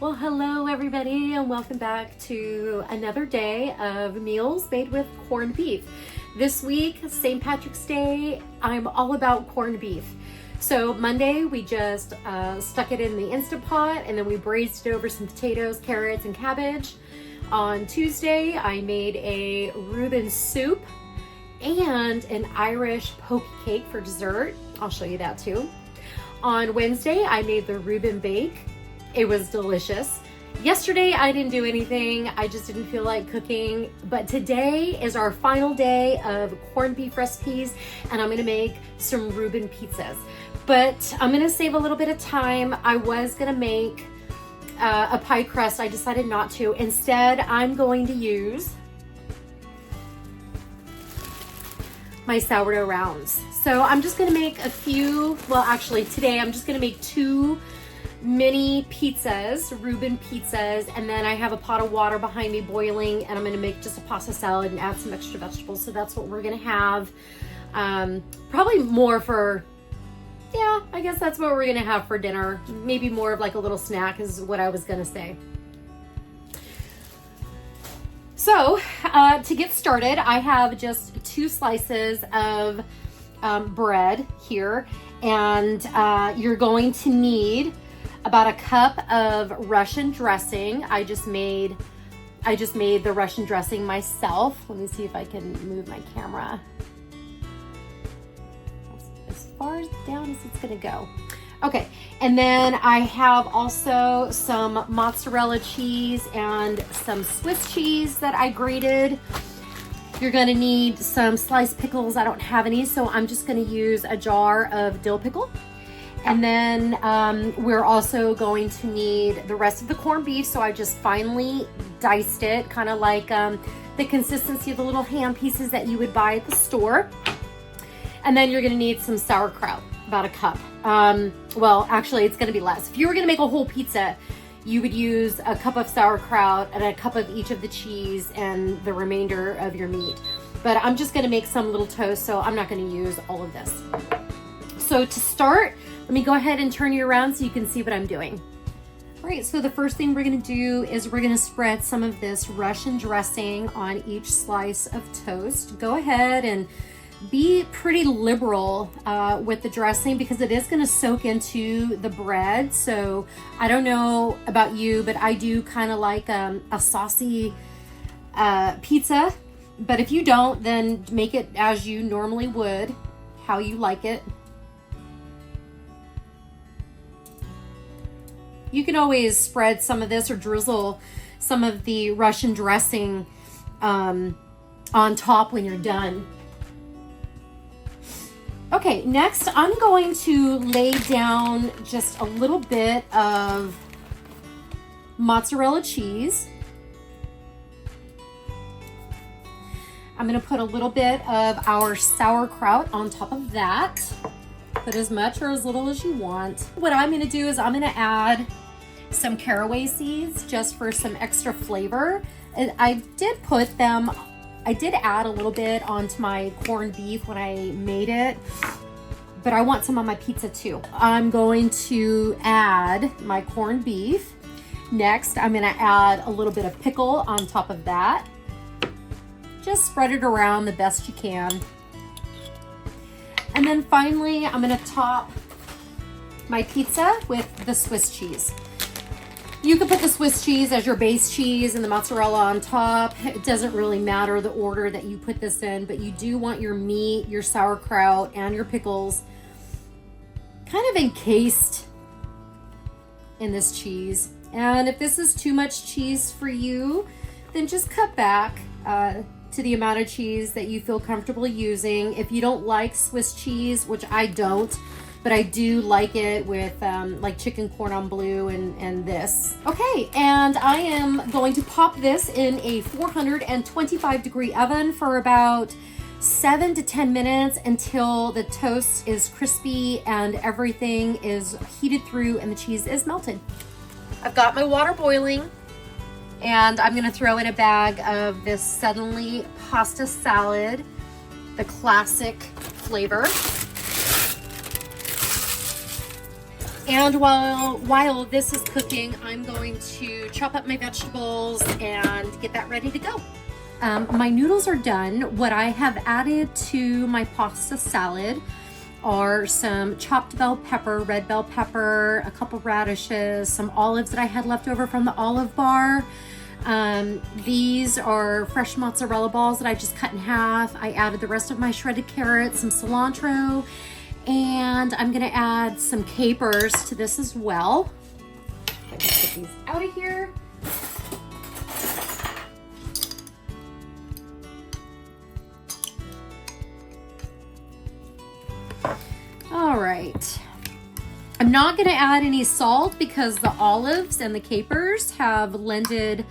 Well, hello everybody and welcome back to another day of meals made with corned beef. This week, St. Patrick's Day, I'm all about corned beef. So Monday, we just stuck it in the Instant Pot and then we braised it over some potatoes, carrots, and cabbage. On Tuesday, I made a Reuben Soup and an Irish poke cake for dessert. I'll show you that too. On Wednesday, I made the Reuben Bake. It was delicious. Yesterday, I didn't do anything. I just didn't feel like cooking. But today is our final day of corned beef recipes, and I'm gonna make some Reuben pizzas. But I'm gonna save a little bit of time. I was gonna make a pie crust. I decided not to. Instead, I'm going to use my sourdough rounds. So I'm just gonna make a few, well actually today I'm just gonna make 2 mini pizzas, Reuben pizzas, and then I have a pot of water behind me boiling and I'm gonna make just a pasta salad and add some extra vegetables. So that's what we're gonna have. Probably more for, yeah, I guess that's what we're gonna have for dinner. Maybe more of like a little snack is what I was gonna say. So to get started, I have just 2 slices of bread here, and you're going to need about a cup of Russian dressing. I just made the Russian dressing myself. Let me see if I can move my camera as far down as it's gonna go. Okay, and then I have also some mozzarella cheese and some Swiss cheese that I grated. You're gonna need some sliced pickles. I don't have any, so I'm just gonna use a jar of dill pickle. And then we're also going to need the rest of the corned beef. So I just finely diced it, kind of like the consistency of the little ham pieces that you would buy at the store. And then you're gonna need some sauerkraut, about a cup. Well, actually it's gonna be less. If you were gonna make a whole pizza, you would use a cup of sauerkraut and a cup of each of the cheese and the remainder of your meat. But I'm just gonna make some little toast, so I'm not gonna use all of this. So to start, let me go ahead and turn you around so you can see what I'm doing. All right, so the first thing we're gonna do is we're gonna spread some of this Russian dressing on each slice of toast. Go ahead and be pretty liberal with the dressing because it is gonna soak into the bread. So I don't know about you, but I do kind of like a saucy pizza. But if you don't, then make it as you normally would, how you like it. You can always spread some of this or drizzle some of the Russian dressing on top when you're done. Okay, next I'm going to lay down just a little bit of mozzarella cheese. I'm gonna put a little bit of our sauerkraut on top of that. Put as much or as little as you want. What I'm gonna do is I'm gonna add some caraway seeds just for some extra flavor. And I did add a little bit onto my corned beef when I made it, but I want some on my pizza too. I'm going to add my corned beef. Next, I'm gonna add a little bit of pickle on top of that. Just spread it around the best you can. And then finally, I'm gonna top my pizza with the Swiss cheese. You can put the Swiss cheese as your base cheese and the mozzarella on top. It doesn't really matter the order that you put this in, but you do want your meat, your sauerkraut, and your pickles kind of encased in this cheese. And if this is too much cheese for you, then just cut back to the amount of cheese that you feel comfortable using. If you don't like Swiss cheese, which I don't, but I do like it with like chicken cordon bleu and this. Okay, and I am going to pop this in a 425-degree oven for about 7 to 10 minutes until the toast is crispy and everything is heated through and the cheese is melted. I've got my water boiling and I'm gonna throw in a bag of this Suddenly pasta salad, the classic flavor. And while this is cooking, I'm going to chop up my vegetables and get that ready to go. My noodles are done. What I have added to my pasta salad are some chopped bell pepper, red bell pepper, a couple radishes, some olives that I had left over from the olive bar. These are fresh mozzarella balls that I just cut in half. I added the rest of my shredded carrots, some cilantro, and I'm gonna add some capers to this as well. Let me get these out of here. All right. I'm not gonna add any salt because the olives and the capers have lended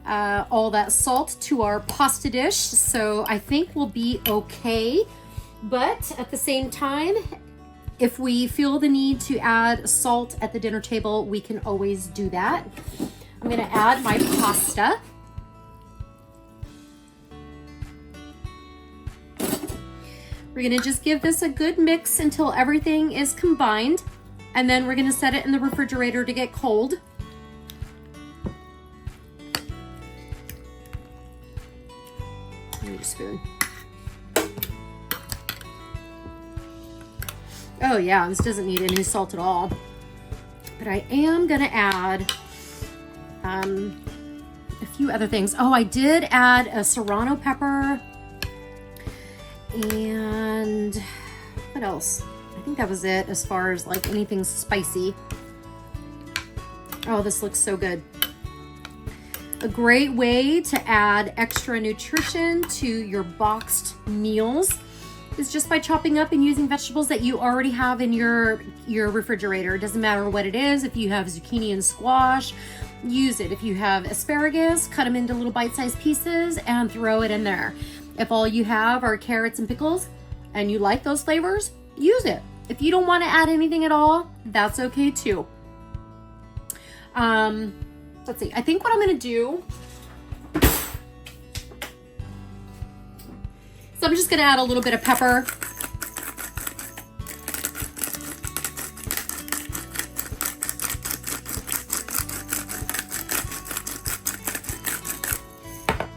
all that salt to our pasta dish, so I think we'll be okay. But at the same time, if we feel the need to add salt at the dinner table, we can always do that. I'm gonna add my pasta. We're gonna just give this a good mix until everything is combined, and then we're gonna set it in the refrigerator to get cold. Need a spoon. Oh yeah, this doesn't need any salt at all. But I am gonna add a few other things. Oh, I did add a serrano pepper. And what else? I think that was it as far as like anything spicy. Oh, this looks so good. A great way to add extra nutrition to your boxed meals is just by chopping up and using vegetables that you already have in your refrigerator. It doesn't matter what it is. If you have zucchini and squash, use it. If you have asparagus, cut them into little bite-sized pieces and throw it in there. If all you have are carrots and pickles and you like those flavors, use it. If you don't want to add anything at all, that's okay too. Let's see, I think what I'm gonna do, so I'm just gonna add a little bit of pepper.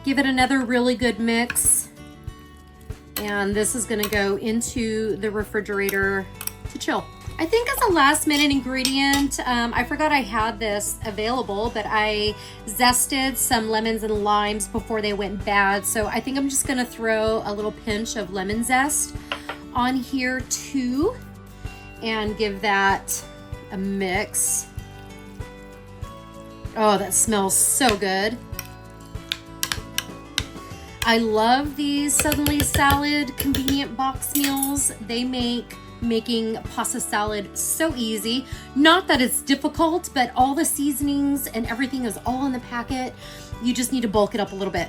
Give it another really good mix. And this is gonna go into the refrigerator to chill. I think as a last minute ingredient, I forgot I had this available, but I zested some lemons and limes before they went bad. So I think I'm just gonna throw a little pinch of lemon zest on here too, and give that a mix. Oh, that smells so good. I love these Suddenly Salad convenient box meals. They make making pasta salad so easy. Not that it's difficult, but all the seasonings and everything is all in the packet. You just need to bulk it up a little bit.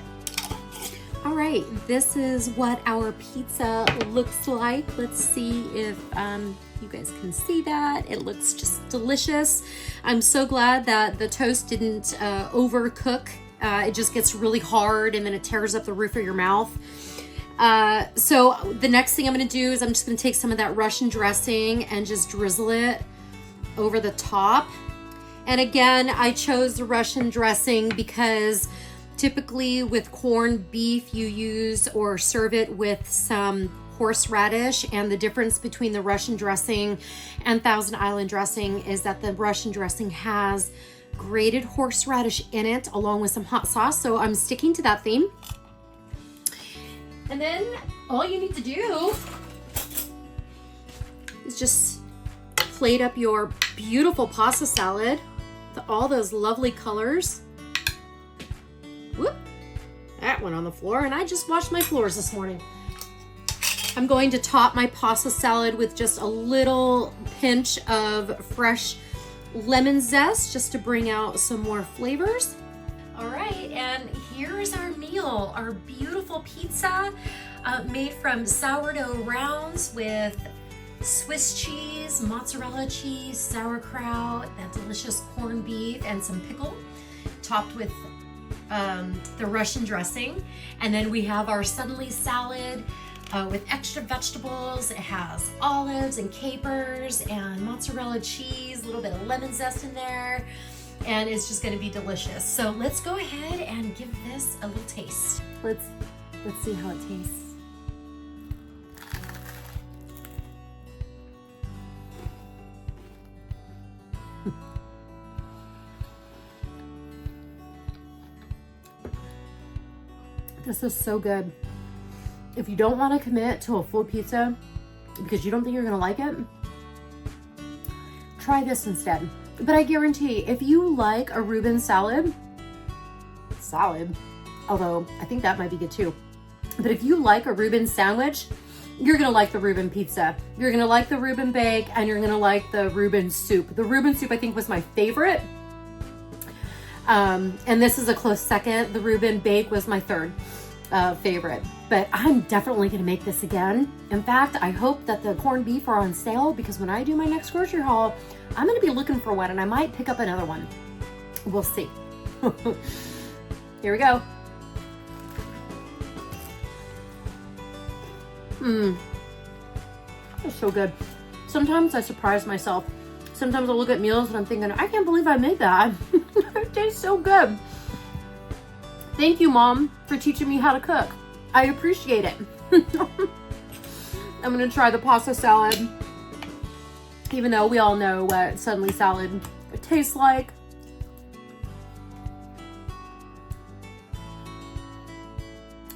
All right, this is what our pizza looks like. Let's see if you guys can see that. It looks just delicious. I'm so glad that the toast didn't overcook. It just gets really hard and then it tears up the roof of your mouth. So the next thing I'm gonna do is I'm just gonna take some of that Russian dressing and just drizzle it over the top. And again, I chose the Russian dressing because typically with corned beef, you use or serve it with some horseradish, and the difference between the Russian dressing and Thousand Island dressing is that the Russian dressing has grated horseradish in it along with some hot sauce, so I'm sticking to that theme. And then all you need to do is just plate up your beautiful pasta salad with all those lovely colors. Whoop, that went on the floor, and I just washed my floors this morning. I'm going to top my pasta salad with just a little pinch of fresh lemon zest just to bring out some more flavors. All right, and here's our meal, our beautiful pizza made from sourdough rounds with Swiss cheese, mozzarella cheese, sauerkraut, that delicious corned beef, and some pickle, topped with the Russian dressing. And then we have our Suddenly Salad with extra vegetables. It has olives and capers and mozzarella cheese, a little bit of lemon zest in there, and it's just gonna be delicious. So let's go ahead and give this a little taste. Let's see how it tastes. This is so good. If you don't want to commit to a full pizza because you don't think you're going to like it, try this instead. But I guarantee if you like a Reuben salad, although I think that might be good too. But if you like a Reuben sandwich, you're going to like the Reuben pizza. You're going to like the Reuben Bake, and you're going to like the Reuben Soup. The Reuben Soup I think was my favorite. And this is a close second. The Reuben Bake was my third favorite, but I'm definitely going to make this again. In fact, I hope that the corned beef are on sale, because when I do my next grocery haul, I'm going to be looking for one, and I might pick up another one. We'll see. Here we go. It's so good. Sometimes I surprise myself. Sometimes I'll look at meals and I'm thinking, I can't believe I made that. It tastes so good. Thank you, Mom, for teaching me how to cook. I appreciate it. I'm gonna try the pasta salad, even though we all know what suddenly salad tastes like.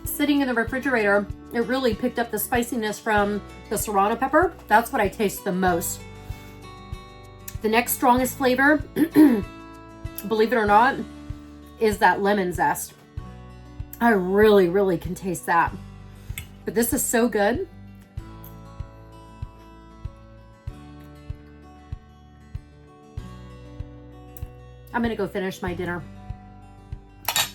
Sitting in the refrigerator, it really picked up the spiciness from the serrano pepper. That's what I taste the most. The next strongest flavor, believe it or not, is that lemon zest. I really, really can taste that. But this is so good. I'm gonna go finish my dinner.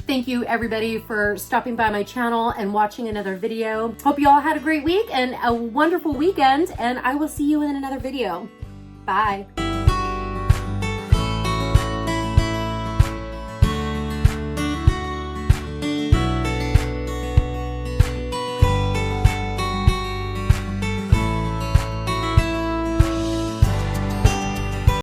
Thank you everybody for stopping by my channel and watching another video. Hope you all had a great week and a wonderful weekend, and I will see you in another video. Bye.